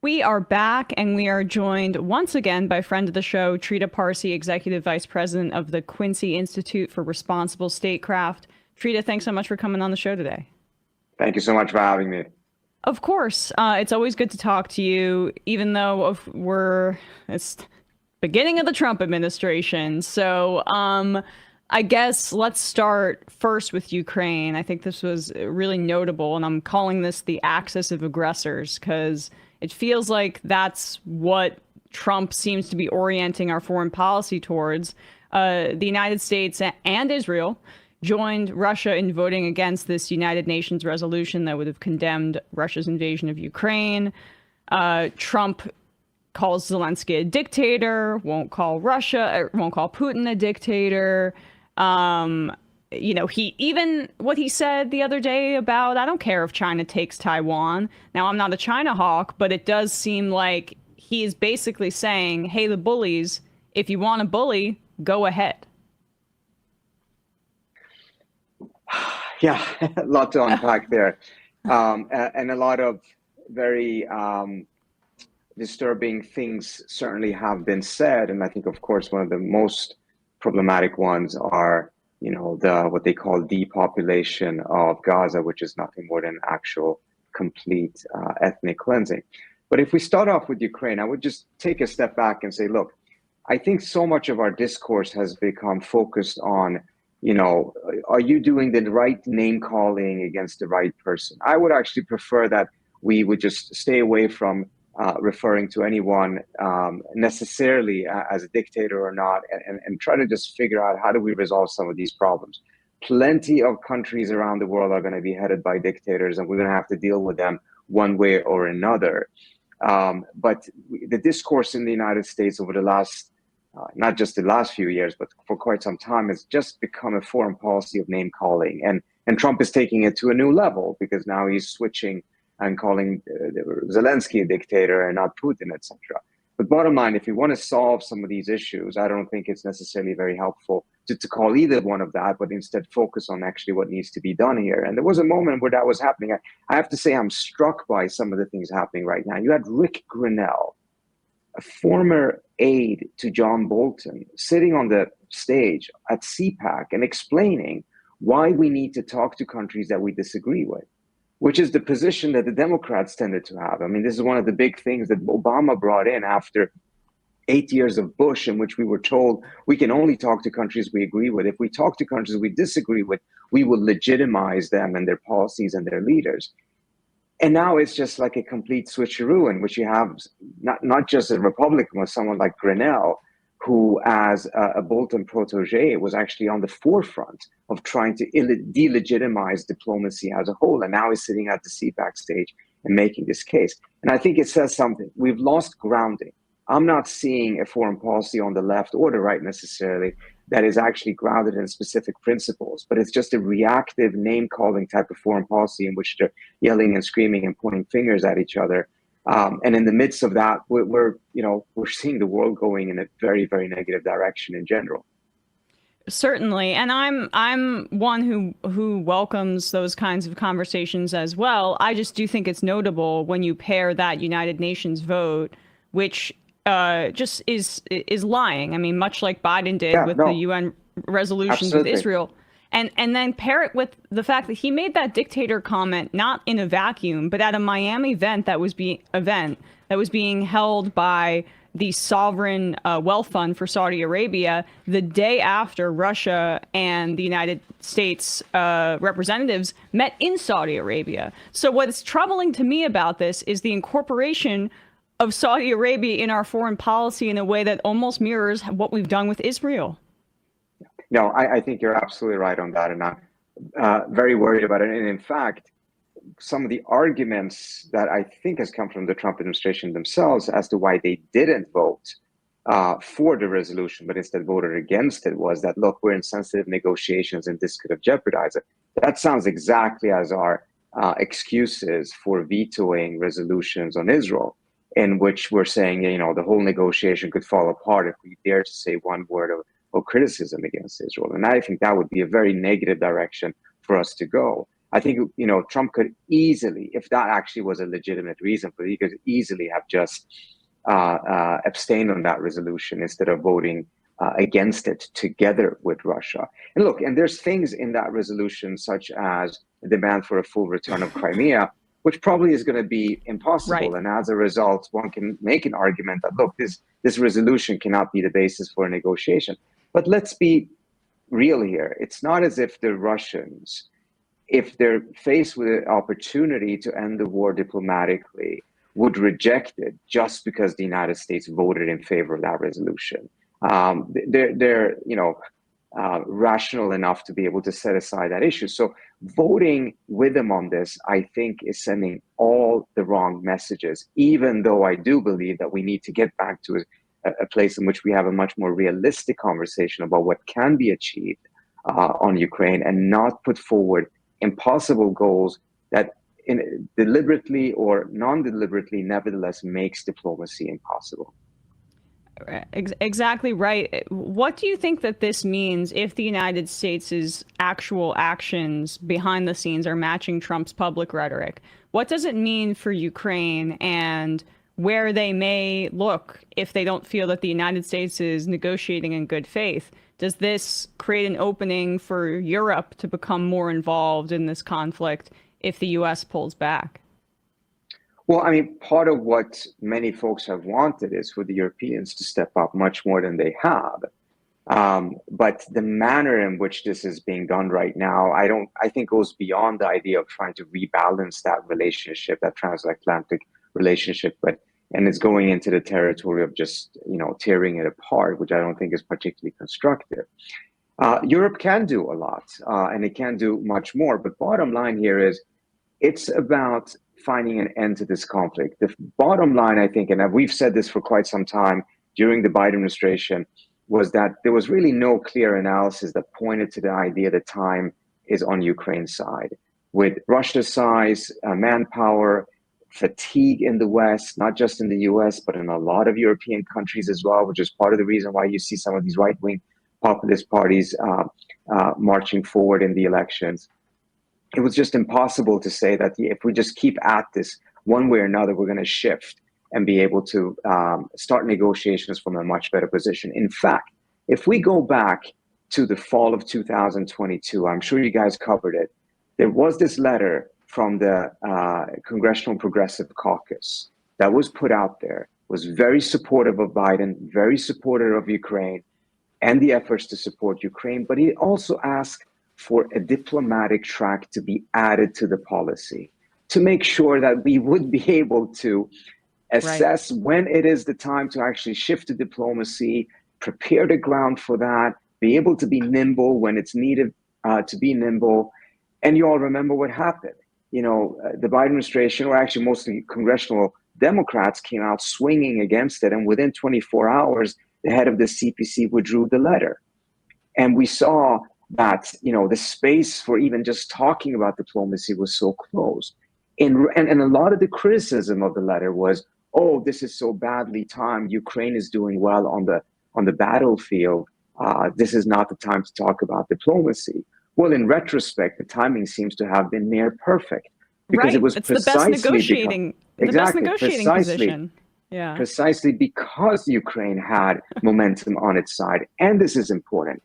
We are back and we are joined once again by friend of the show, Trita Parsi, Executive Vice President of the Quincy Institute for Responsible Statecraft. Trita, thanks so much for coming on the show today. Thank you so much for having me. Of course, it's always good to talk to you, even though it's beginning of the Trump administration. So I guess let's start first with Ukraine. I think this was really notable, and I'm calling this the axis of aggressors because it feels like that's what Trump seems to be orienting our foreign policy towards. The United States and Israel joined Russia in voting against this United Nations resolution that would have condemned Russia's invasion of Ukraine. Trump calls Zelensky a dictator, won't call Putin a dictator. What he said the other day about, I don't care if China takes Taiwan. Now, I'm not a China hawk, but it does seem like he is basically saying, hey, the bullies, if you want to bully, go ahead. Yeah, a lot to unpack there. And a lot of very disturbing things certainly have been said. And I think, of course, one of the most problematic ones are, what they call depopulation of Gaza, which is nothing more than actual complete ethnic cleansing. But if we start off with Ukraine, I would just take a step back and say, look, I think so much of our discourse has become focused on, are you doing the right name calling against the right person? I would actually prefer that we would just stay away from referring to anyone necessarily as a dictator or not, and try to just figure out how do we resolve some of these problems. Plenty of countries around the world are going to be headed by dictators, and we're going to have to deal with them one way or another. But the discourse in the United States over the last, not just the last few years, but for quite some time, has just become a foreign policy of name calling. And Trump is taking it to a new level because now he's switching and calling Zelensky a dictator and not Putin, etc. But bottom line, if you want to solve some of these issues, I don't think it's necessarily very helpful to call either one of that, but instead focus on actually what needs to be done here. And there was a moment where that was happening. I have to say I'm struck by some of the things happening right now. You had Rick Grinnell, a former aide to John Bolton, sitting on the stage at CPAC and explaining why we need to talk to countries that we disagree with, which is the position that the Democrats tended to have. I mean, this is one of the big things that Obama brought in after 8 years of Bush, in which we were told we can only talk to countries we agree with. If we talk to countries we disagree with, we will legitimize them and their policies and their leaders. And now it's just like a complete switcheroo in which you have not just a Republican, but someone like Grinnell, who as a Bolton protege was actually on the forefront of trying to delegitimize diplomacy as a whole. And now he's sitting at the CPAC stage and making this case. And I think it says something. We've lost grounding. I'm not seeing a foreign policy on the left or the right necessarily that is actually grounded in specific principles, but it's just a reactive name-calling type of foreign policy in which they're yelling and screaming and pointing fingers at each other. And in the midst of that, we're seeing the world going in a very, very negative direction in general. Certainly, and I'm one who welcomes those kinds of conversations as well. I just do think it's notable when you pair that United Nations vote, which just is lying. I mean, much like Biden did with the UN resolutions with Israel. And then pair it with the fact that he made that dictator comment not in a vacuum, but at a Miami event that was being held by the Sovereign Wealth Fund for Saudi Arabia the day after Russia and the United States representatives met in Saudi Arabia. So what's troubling to me about this is the incorporation of Saudi Arabia in our foreign policy in a way that almost mirrors what we've done with Israel. No, I think you're absolutely right on that, and I'm very worried about it. And in fact, some of the arguments that I think has come from the Trump administration themselves as to why they didn't vote for the resolution, but instead voted against it, was that, look, we're in sensitive negotiations and this could have jeopardized it. That sounds exactly as our excuses for vetoing resolutions on Israel, in which we're saying, the whole negotiation could fall apart if we dare to say one word of criticism against Israel. And I think that would be a very negative direction for us to go. I think, Trump could easily, if that actually was a legitimate reason for it, he could easily have just abstained on that resolution instead of voting against it together with Russia. And look, and there's things in that resolution, such as the demand for a full return of Crimea, which probably is going to be impossible. Right. And as a result, one can make an argument that, look, this resolution cannot be the basis for a negotiation. But let's be real here. It's not as if the Russians, if they're faced with an opportunity to end the war diplomatically, would reject it just because the United States voted in favor of that resolution. They're rational enough to be able to set aside that issue. So voting with them on this, I think, is sending all the wrong messages, even though I do believe that we need to get back to a place in which we have a much more realistic conversation about what can be achieved on Ukraine, and not put forward impossible goals that deliberately or non-deliberately nevertheless makes diplomacy impossible. Exactly right. What do you think that this means if the United States' actual actions behind the scenes are matching Trump's public rhetoric? What does it mean for Ukraine, and where they may look if they don't feel that the United States is negotiating in good faith? Does this create an opening for Europe to become more involved in this conflict if the U.S. pulls back? Well, I mean, part of what many folks have wanted is for the Europeans to step up much more than they have. But the manner in which this is being done right now, I think goes beyond the idea of trying to rebalance that relationship, that transatlantic relationship, and it's going into the territory of just, tearing it apart, which I don't think is particularly constructive. Europe can do a lot, and it can do much more. But bottom line here is, it's about finding an end to this conflict. The bottom line, I think, and we've said this for quite some time during the Biden administration, was that there was really no clear analysis that pointed to the idea that time is on Ukraine's side. With Russia's size, manpower, fatigue in the West, not just in the US, but in a lot of European countries as well, which is part of the reason why you see some of these right-wing populist parties marching forward in the elections. It was just impossible to say that if we just keep at this one way or another, we're going to shift and be able to start negotiations from a much better position. In fact, if we go back to the fall of 2022, I'm sure you guys covered it, there was this letter from the Congressional Progressive Caucus that was put out there, was very supportive of Biden, very supportive of Ukraine and the efforts to support Ukraine, but he also asked for a diplomatic track to be added to the policy to make sure that we would be able to assess when it is the time to actually shift to diplomacy, prepare the ground for that, be able to be nimble when it's needed to be nimble. And you all remember what happened. The Biden administration, or actually mostly congressional Democrats, came out swinging against it. And within 24 hours, the head of the CPC withdrew the letter. And we saw that, the space for even just talking about diplomacy was so closed. And a lot of the criticism of the letter was, oh, this is so badly timed. Ukraine is doing well on the battlefield. This is not the time to talk about diplomacy. Well, in retrospect, the timing seems to have been near perfect, because it was it's precisely the best negotiating position. Yeah. Precisely because Ukraine had momentum on its side. And this is important,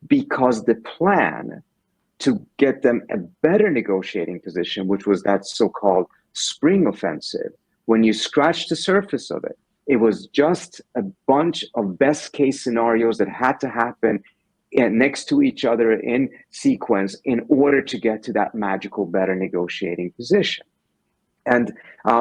because the plan to get them a better negotiating position, which was that so-called spring offensive, when you scratch the surface of it, it was just a bunch of best case scenarios that had to happen next to each other in sequence in order to get to that magical better negotiating position. And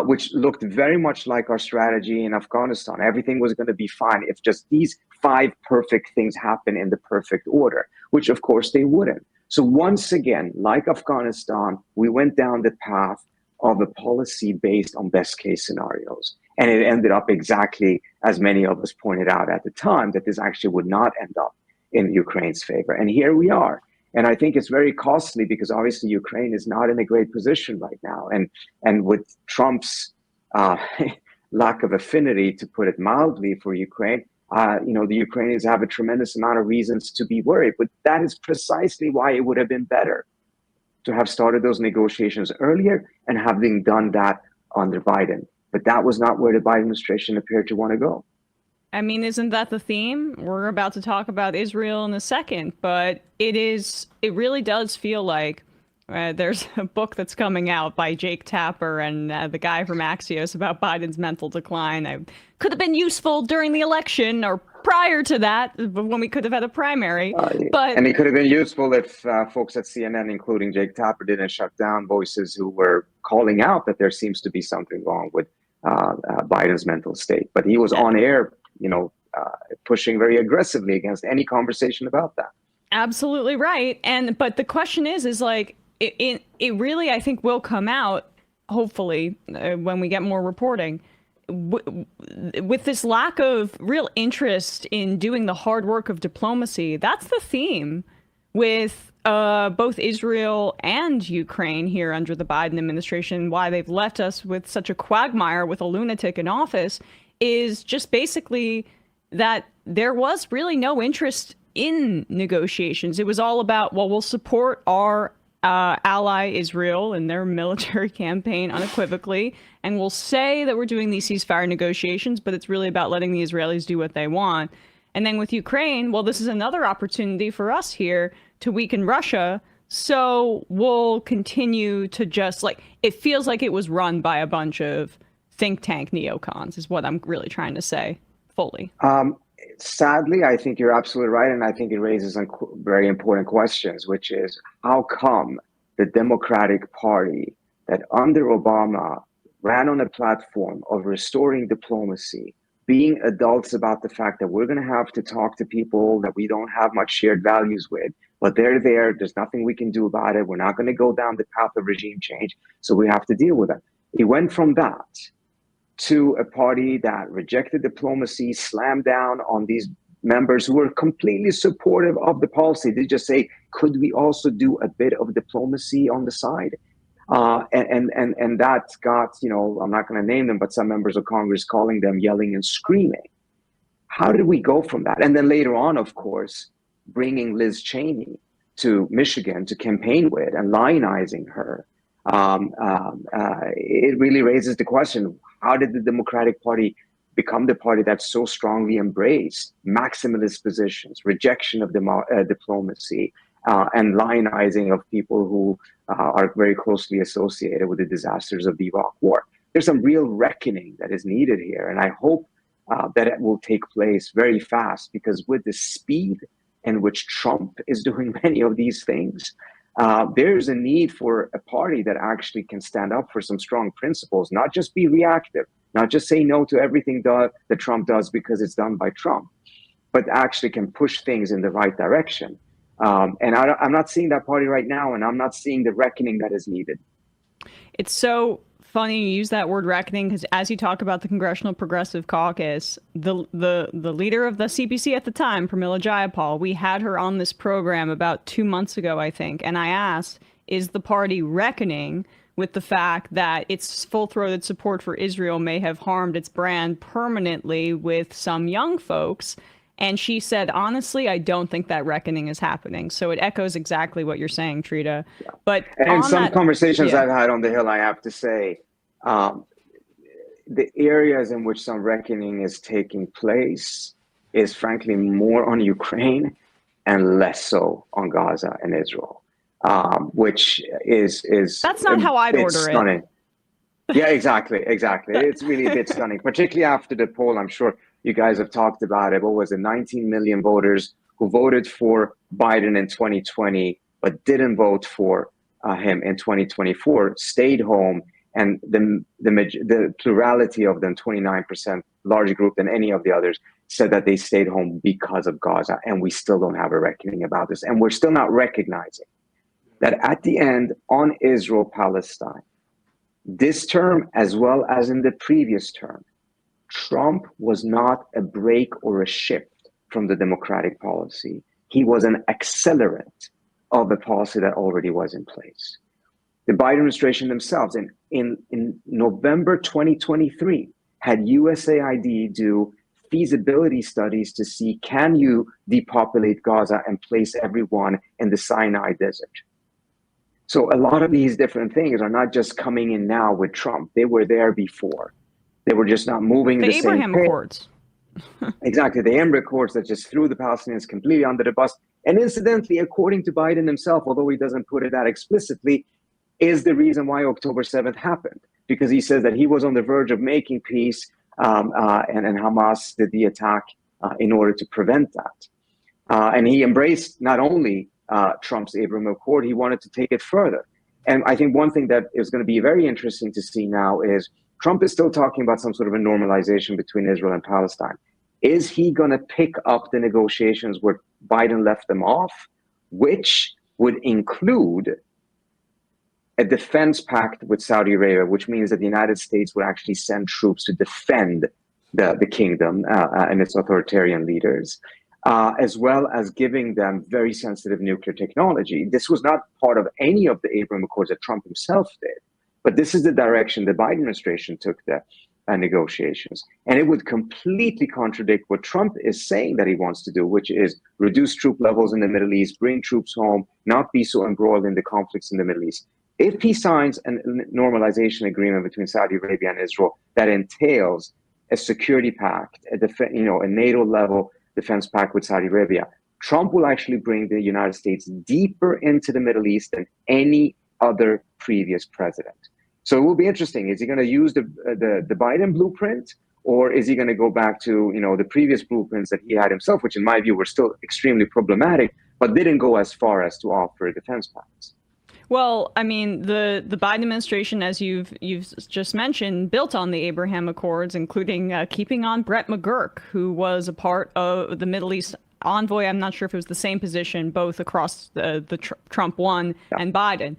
which looked very much like our strategy in Afghanistan. Everything was going to be fine if just these 5 perfect things happen in the perfect order, which of course they wouldn't. So once again, like Afghanistan, we went down the path of a policy based on best case scenarios. And it ended up exactly as many of us pointed out at the time, that this actually would not end up in Ukraine's favor. And here we are. And I think it's very costly, because obviously Ukraine is not in a great position right now. And with Trump's lack of affinity, to put it mildly, for Ukraine, the Ukrainians have a tremendous amount of reasons to be worried. But that is precisely why it would have been better to have started those negotiations earlier and having done that under Biden. But that was not where the Biden administration appeared to want to go. I mean, isn't that the theme? We're about to talk about Israel in a second, but it really does feel like there's a book that's coming out by Jake Tapper and the guy from Axios about Biden's mental decline. I could have been useful during the election or prior to that, when we could have had a primary. And it could have been useful if folks at CNN, including Jake Tapper, didn't shut down voices who were calling out that there seems to be something wrong with Biden's mental state. But he was on air, pushing very aggressively against any conversation about that. Absolutely right. But the question is like, it really, I think, will come out, hopefully, when we get more reporting, with this lack of real interest in doing the hard work of diplomacy. That's the theme with both Israel and Ukraine here under the Biden administration. Why they've left us with such a quagmire with a lunatic in office is just basically that there was really no interest in negotiations. It was all about, well, we'll support our ally Israel in their military campaign unequivocally, and we'll say that we're doing these ceasefire negotiations, but it's really about letting the Israelis do what they want. And then with Ukraine, well, this is another opportunity for us here to weaken Russia, so we'll continue to just, like, it feels like it was run by a bunch of think tank neocons, is what I'm really trying to say fully. Sadly, I think you're absolutely right. And I think it raises some very important questions, which is how come the Democratic Party that under Obama ran on a platform of restoring diplomacy, being adults about the fact that we're going to have to talk to people that we don't have much shared values with, but they're there. There's nothing we can do about it. We're not going to go down the path of regime change. So we have to deal with it. It went from that to a party that rejected diplomacy, slammed down on these members who were completely supportive of the policy. They just say, could we also do a bit of diplomacy on the side? And that got, I'm not going to name them, but some members of Congress calling them yelling and screaming. How did we go from that? And then later on, of course, bringing Liz Cheney to Michigan to campaign with and lionizing her. It really raises the question, how did the Democratic Party become the party that so strongly embraced maximalist positions, rejection of diplomacy, and lionizing of people who are very closely associated with the disasters of the Iraq War? There's some real reckoning that is needed here, and I hope that it will take place very fast, because with the speed in which Trump is doing many of these things, there's a need for a party that actually can stand up for some strong principles, not just be reactive, not just say no to everything that Trump does because it's done by Trump, but actually can push things in the right direction. And I'm not seeing that party right now, and I'm not seeing the reckoning that is needed. It's so funny you use that word reckoning, because as you talk about the Congressional Progressive Caucus, the leader of the CPC at the time, Pramila Jayapal, we had her on this program about 2 months ago, I think, and I asked, is the party reckoning with the fact that its full-throated support for Israel may have harmed its brand permanently with some young folks? And she said, honestly, I don't think that reckoning is happening. So it echoes exactly what you're saying, Trita. Yeah. But in some conversations I've had on the Hill, I have to say, the areas in which some reckoning is taking place is frankly more on Ukraine and less so on Gaza and Israel, which is that's not how I'd order stunning. Yeah, exactly. It's really a bit stunning, particularly after the poll. I'm sure you guys have talked about it. What was it? 19 million voters who voted for Biden in 2020, but didn't vote for him in 2024, stayed home. And the plurality of them, 29%, larger group than any of the others, said that they stayed home because of Gaza. And we still don't have a reckoning about this. And we're still not recognizing that at the end, on Israel-Palestine, this term, as well as in the previous term, Trump was not a break or a shift from the democratic policy. He was an accelerant of the policy that already was in place. The Biden administration themselves, in November 2023, had USAID do feasibility studies to see, can you depopulate Gaza and place everyone in the Sinai Desert? So a lot of these different things are not just coming in now with Trump. They were there before. They were just not moving The the same Abraham pace. Accords. Exactly. The Abraham Accords that just threw the Palestinians completely under the bus. And incidentally, according to Biden himself, although he doesn't put it that explicitly, is the reason why October 7th happened. Because he says that he was on the verge of making peace, and Hamas did the attack in order to prevent that. And he embraced not only Trump's Abraham Accord, he wanted to take it further. And I think one thing that is going to be very interesting to see now is Trump is still talking about some sort of a normalization between Israel and Palestine. Is he going to pick up the negotiations where Biden left them off, which would include a defense pact with Saudi Arabia, which means that the United States would actually send troops to defend the kingdom and its authoritarian leaders, as well as giving them very sensitive nuclear technology. This was not part of any of the Abraham Accords that Trump himself did, but this is the direction the Biden administration took the negotiations. And it would completely contradict what Trump is saying that he wants to do, which is reduce troop levels in the Middle East, bring troops home, not be so embroiled in the conflicts in the Middle East. If he signs a normalization agreement between Saudi Arabia and Israel that entails a security pact, a NATO-level defense pact with Saudi Arabia, Trump will actually bring the United States deeper into the Middle East than any other previous president. So it will be interesting. Is he going to use the Biden blueprint, or is he going to go back to the previous blueprints that he had himself, which in my view were still extremely problematic, but didn't go as far as to offer defense pacts? Well, I mean, the Biden administration, as you've just mentioned, built on the Abraham Accords, including keeping on Brett McGurk, who was a part of the Middle East envoy. I'm not sure if it was the same position, both across the Trump one and Biden.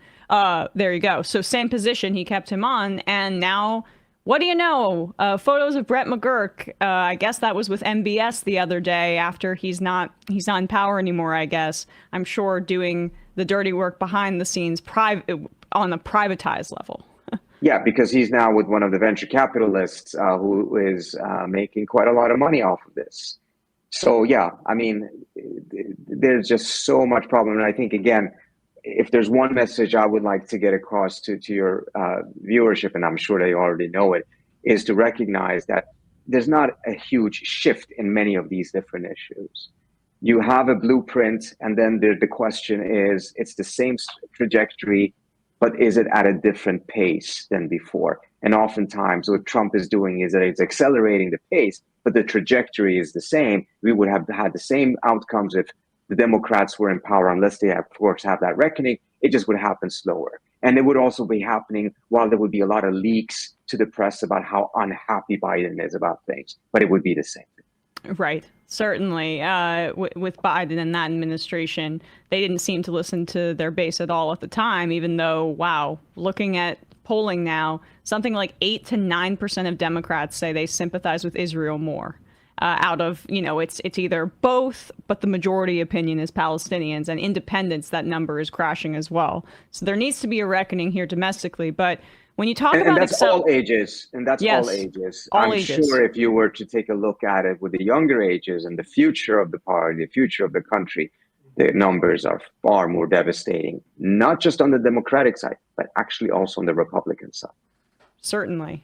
There you go. So same position, he kept him on, and now, what do you know? Photos of Brett McGurk. I guess that was with MBS the other day. After he's not in power anymore. I guess I'm sure doing the dirty work behind the scenes, on a privatized level. Yeah, because he's now with one of the venture capitalists who is making quite a lot of money off of this. So yeah, I mean, there's just so much problem, and I think again, if there's one message I would like to get across to your viewership, and I'm sure they already know it, is to recognize that there's not a huge shift in many of these different issues. You have a blueprint, and then the question is, it's the same trajectory, but is it at a different pace than before? And oftentimes what Trump is doing is that it's accelerating the pace, but the trajectory is the same. We would have had the same outcomes if the Democrats were in power, unless they, of course, have that reckoning. It just would happen slower. And it would also be happening while there would be a lot of leaks to the press about how unhappy Biden is about things, but it would be the same. Right. Certainly. With Biden and that administration, they didn't seem to listen to their base at all at the time, even though, wow, looking at polling now, something like 8 to 9% of Democrats say they sympathize with Israel more. Out of, it's either both, but the majority opinion is Palestinians, and independents, that number is crashing as well. So there needs to be a reckoning here domestically. But when you talk about and that's all ages, and that's yes, all ages. All I'm ages. sure if you were to take a look at it with the younger ages and the future of the party, the future of the country, the numbers are far more devastating, not just on the Democratic side, but actually also on the Republican side. Certainly.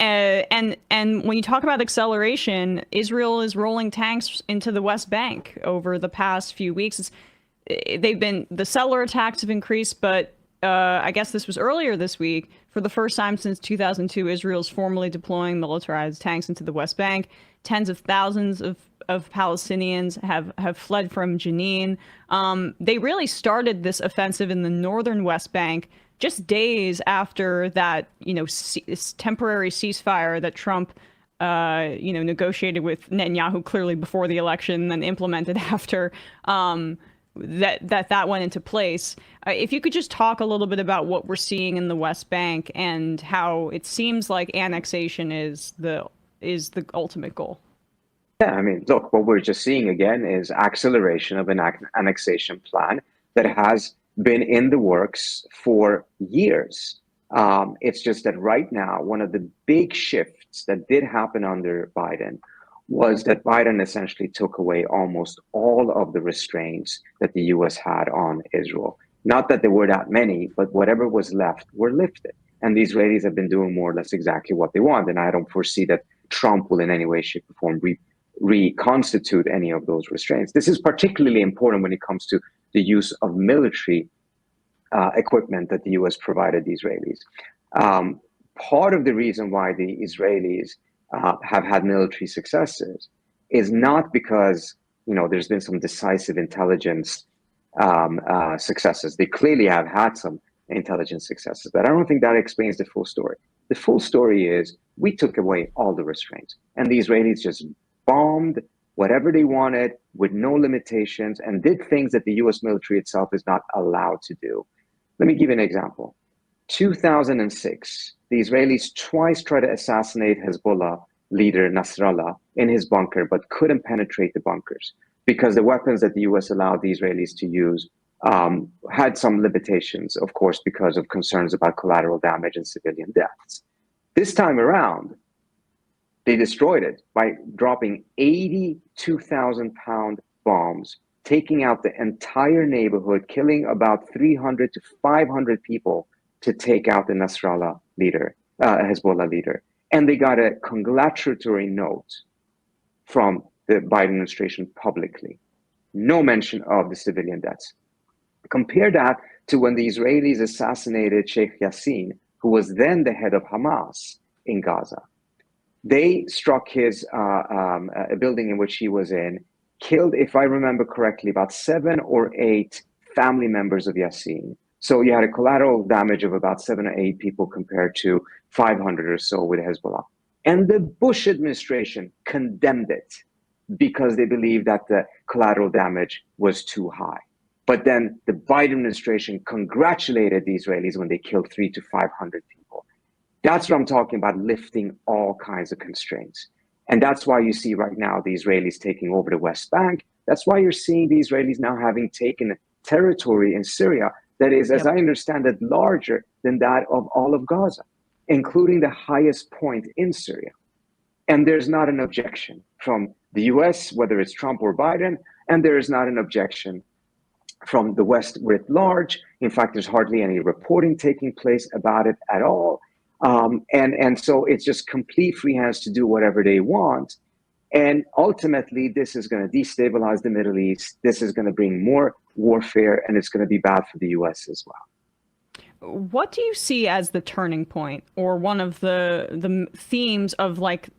And when you talk about acceleration, Israel is rolling tanks into the West Bank over the past few weeks. The settler attacks have increased, but I guess this was earlier this week. For the first time since 2002, Israel's formally deploying militarized tanks into the West Bank. Tens of thousands of Palestinians have fled from Jenin. They really started this offensive in the northern West Bank just days after that, temporary ceasefire that Trump, negotiated with Netanyahu clearly before the election, then implemented after. That went into place. If you could just talk a little bit about what we're seeing in the West Bank and how it seems like annexation is the ultimate goal. Yeah, I mean, look, what we're just seeing again is acceleration of an annexation plan that has been in the works for years. It's just that right now, one of the big shifts that did happen under Biden was that Biden essentially took away almost all of the restraints that the U.S. had on Israel. Not that there were that many, but whatever was left were lifted. And the Israelis have been doing more or less exactly what they want. And I don't foresee that Trump will in any way, shape, or form reconstitute any of those restraints. This is particularly important when it comes to the use of military equipment that the US provided the Israelis. Part of the reason why the Israelis have had military successes is not because there's been some decisive intelligence successes. They clearly have had some intelligence successes, but I don't think that explains the full story. The full story is we took away all the restraints, and the Israelis just bombed whatever they wanted with no limitations and did things that the US military itself is not allowed to do. Let me give you an example. 2006, the Israelis twice tried to assassinate Hezbollah leader Nasrallah in his bunker, but couldn't penetrate the bunkers because the weapons that the US allowed the Israelis to use had some limitations, of course, because of concerns about collateral damage and civilian deaths. This time around, they destroyed it by dropping 82,000-pound bombs, taking out the entire neighborhood, killing about 300 to 500 people to take out the Nasrallah leader, Hezbollah leader. And they got a congratulatory note from the Biden administration publicly. No mention of the civilian deaths. Compare that to when the Israelis assassinated Sheikh Yassin, who was then the head of Hamas in Gaza. They struck his a building in which he was in, killed, if I remember correctly, about 7 or 8 family members of Yassin. So you had a collateral damage of about 7 or 8 people compared to 500 or so with Hezbollah. And the Bush administration condemned it because they believed that the collateral damage was too high. But then the Biden administration congratulated the Israelis when they killed 300 to 500 people. That's what I'm talking about, lifting all kinds of constraints. And that's why you see right now the Israelis taking over the West Bank. That's why you're seeing the Israelis now having taken territory in Syria that is, as I understand it, larger than that of all of Gaza, including the highest point in Syria. And there's not an objection from the US, whether it's Trump or Biden, and there is not an objection from the West writ large. In fact, there's hardly any reporting taking place about it at all. And so it's just complete free hands to do whatever they want. And ultimately, this is going to destabilize the Middle East. This is going to bring more warfare, and it's going to be bad for the US as well. What do you see as the turning point, or one of the themes of like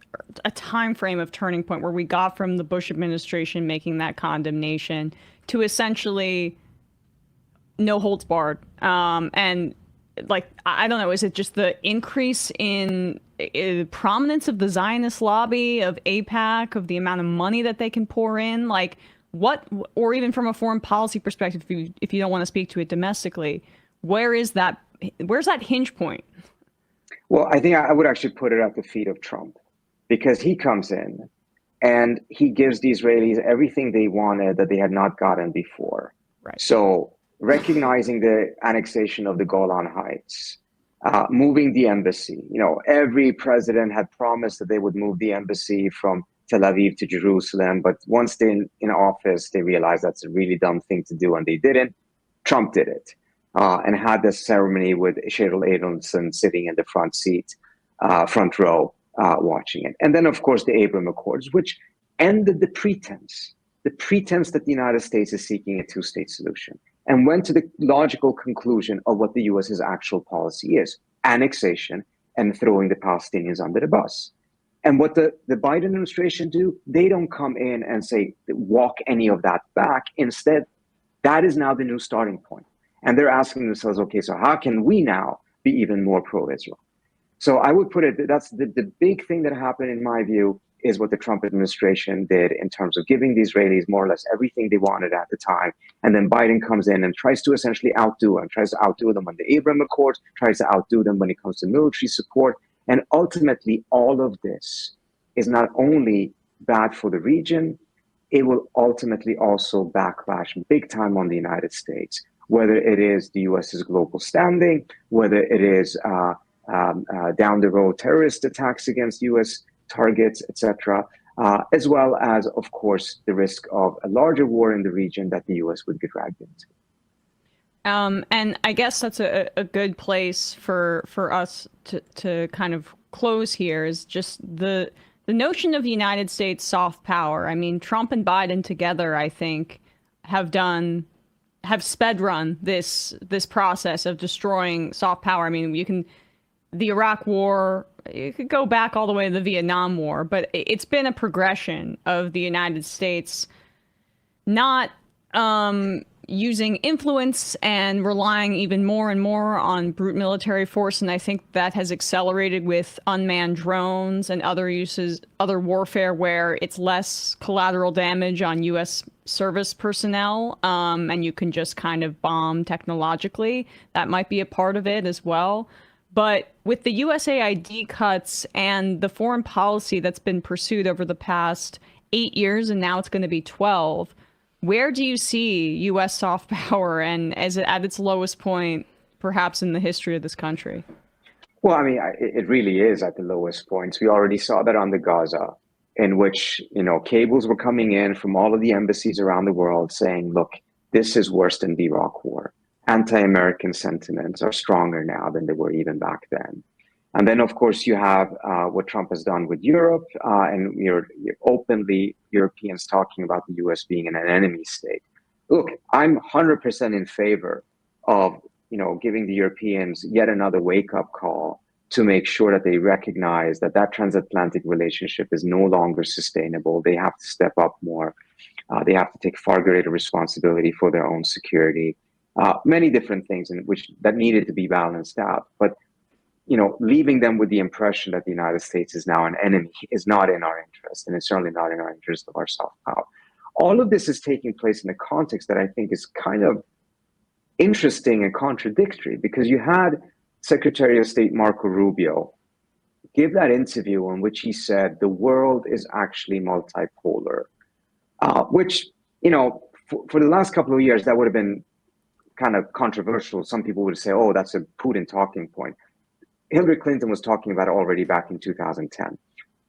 a time frame of turning point where we got from the Bush administration making that condemnation to essentially no holds barred? And like, I don't know, is it just the increase in prominence of the Zionist lobby, of AIPAC, of the amount of money that they can pour in? Like what, or even from a foreign policy perspective, if you don't want to speak to it domestically, where's that hinge point? Well, I think I would actually put it at the feet of Trump, because he comes in and he gives the Israelis everything they wanted that they had not gotten before. Right. So recognizing the annexation of the Golan Heights, moving the embassy. Every president had promised that they would move the embassy from Tel Aviv to Jerusalem, but once they're in office, they realized that's a really dumb thing to do, and they didn't. Trump did it, and had this ceremony with Cheryl Adelson sitting in the front seat, front row, watching it. And then, of course, the Abraham Accords, which ended the pretense that the United States is seeking a two-state solution, and went to the logical conclusion of what the US's actual policy is: annexation and throwing the Palestinians under the bus. And what the Biden administration do, they don't come in and say, walk any of that back. Instead, that is now the new starting point. And they're asking themselves, okay, so how can we now be even more pro-Israel? So I would put it, that's the big thing that happened, in my view, is what the Trump administration did in terms of giving the Israelis more or less everything they wanted at the time. And then Biden comes in and tries to essentially outdo them, tries to outdo them on the Abraham Accords, tries to outdo them when it comes to military support. And ultimately, all of this is not only bad for the region, it will ultimately also backlash big time on the United States, whether it is the US's global standing, whether it is down the road terrorist attacks against US targets, etc., as well as, of course, the risk of a larger war in the region that the US would get dragged into. And I guess that's a good place for us to kind of close here is just the notion of the United States soft power. I mean, Trump and Biden together, I think, have done have sped run this process of destroying soft power. I mean, you can the Iraq War, you could go back all the way to the Vietnam War, but it's been a progression of the United States not using influence and relying even more and more on brute military force. And I think that has accelerated with unmanned drones and other uses, other warfare where it's less collateral damage on U.S. service personnel, and you can just kind of bomb technologically. That might be a part of it as well. But with the USAID cuts and the foreign policy that's been pursued over the past 8 years, and now it's going to be 12, where do you see U.S. soft power and as it at its lowest point, perhaps in the history of this country? Well, I mean, it really is at the lowest points. We already saw that on the Gaza, in which, cables were coming in from all of the embassies around the world saying, look, this is worse than the Iraq War. Anti-American sentiments are stronger now than they were even back then. And then, of course, you have what Trump has done with Europe, and you're openly Europeans talking about the U.S. being an enemy state. Look, I'm 100% in favor of giving the Europeans yet another wake-up call to make sure that they recognize that that transatlantic relationship is no longer sustainable. They have to step up more. They have to take far greater responsibility for their own security. Many different things in which that needed to be balanced out. But leaving them with the impression that the United States is now an enemy is not in our interest, and it's certainly not in our interest of our soft power. All of this is taking place in a context that I think is kind of interesting and contradictory, because you had Secretary of State Marco Rubio give that interview in which he said the world is actually multipolar, which, for the last couple of years, that would have been kind of controversial. Some people would say, oh, that's a Putin talking point. Hillary Clinton was talking about it already back in 2010.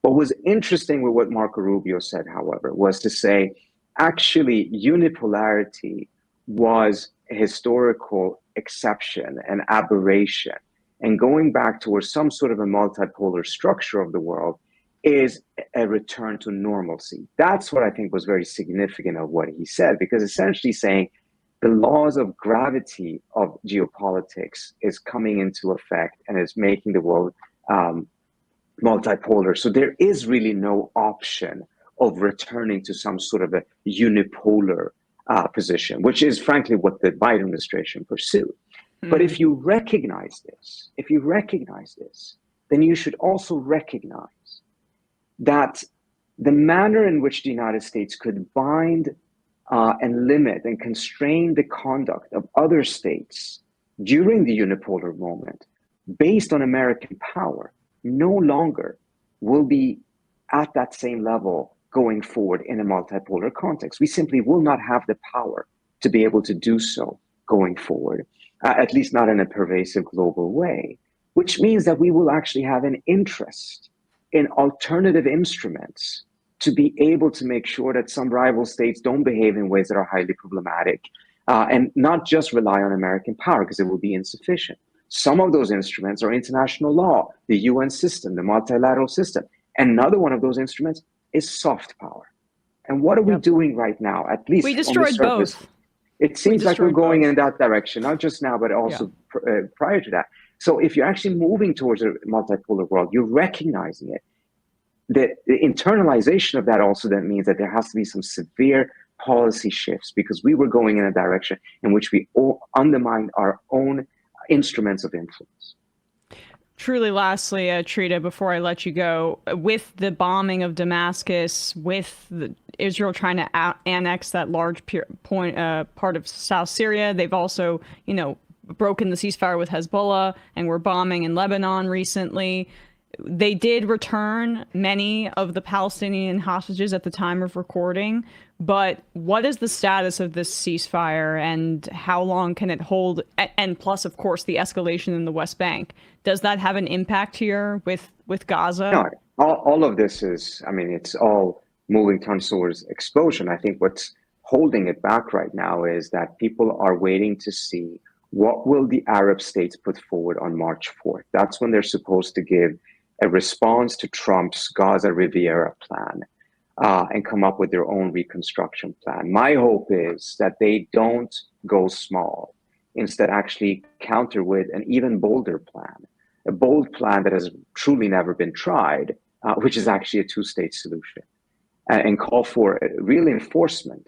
What was interesting with what Marco Rubio said, however, was to say, actually, unipolarity was a historical exception, an aberration. And going back towards some sort of a multipolar structure of the world is a return to normalcy. That's what I think was very significant of what he said, because essentially saying the laws of gravity of geopolitics is coming into effect and is making the world multipolar. So there is really no option of returning to some sort of a unipolar position, which is frankly what the Biden administration pursued. But if you recognize this, then you should also recognize that the manner in which the United States could bind and limit and constrain the conduct of other states during the unipolar moment based on American power no longer will be at that same level going forward in a multipolar context. We simply will not have the power to be able to do so going forward, at least not in a pervasive global way, which means that we will actually have an interest in alternative instruments to be able to make sure that some rival states don't behave in ways that are highly problematic, and not just rely on American power, because it will be insufficient. Some of those instruments are international law, the UN system, the multilateral system. Another one of those instruments is soft power. And what are we doing right now, at least We on the destroyed surface? both. It seems like we're going both. in that direction, not just now, but also prior to that. So if you're actually moving towards a multipolar world, you're recognizing it. The internalization of that also then means that there has to be some severe policy shifts, because we were going in a direction in which we all undermined our own instruments of influence. Truly, lastly, Trita, before I let you go, with the bombing of Damascus, with Israel trying to annex that large part of South Syria, they've also, broken the ceasefire with Hezbollah, and were bombing in Lebanon recently. They did return many of the Palestinian hostages at the time of recording, but what is the status of this ceasefire, and how long can it hold? And plus, of course, the escalation in the West Bank. Does that have an impact here with Gaza? No, all of this is, it's all moving towards explosion. I think what's holding it back right now is that people are waiting to see what will the Arab states put forward on March 4th. That's when they're supposed to give a response to Trump's Gaza Riviera plan and come up with their own reconstruction plan. My hope is that they don't go small, instead actually counter with an even bolder plan, a bold plan that has truly never been tried, which is actually a two-state solution, and call for a real enforcement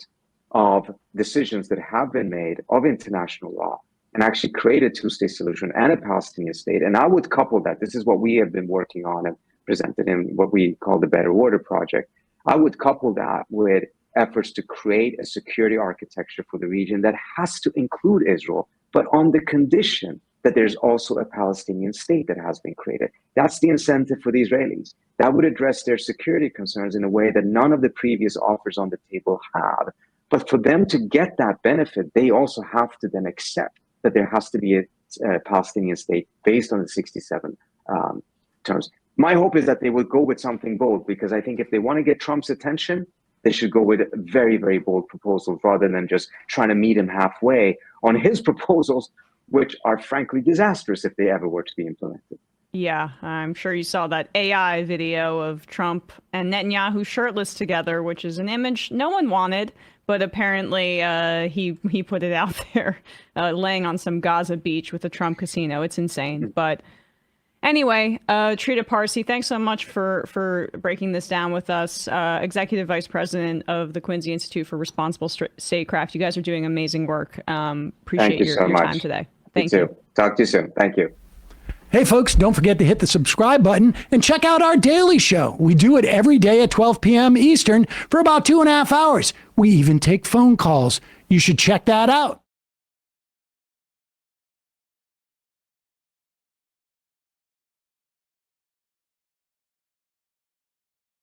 of decisions that have been made of international law and actually create a two-state solution and a Palestinian state. And I would couple that. This is what we have been working on and presented in what we call the Better Order Project. I would couple that with efforts to create a security architecture for the region that has to include Israel, but on the condition that there's also a Palestinian state that has been created. That's the incentive for the Israelis. That would address their security concerns in a way that none of the previous offers on the table have. But for them to get that benefit, they also have to then accept that there has to be a Palestinian state based on the 67 terms. My hope is that they will go with something bold, because I think if they want to get Trump's attention, they should go with very, very bold proposals rather than just trying to meet him halfway on his proposals, which are frankly disastrous if they ever were to be implemented. Yeah, I'm sure you saw that AI video of Trump and Netanyahu shirtless together, which is an image no one wanted, but apparently he put it out there, laying on some Gaza beach with a Trump casino. It's insane. But anyway, Trita Parsi, thanks so much for breaking this down with us. Executive Vice President of the Quincy Institute for Responsible Statecraft. You guys are doing amazing work. Appreciate your time today. Thank you. Talk to you soon. Thank you. Hey, folks, don't forget to hit the subscribe button and check out our daily show. We do it every day at 12 p.m. Eastern for about 2.5 hours. We even take phone calls. You should check that out.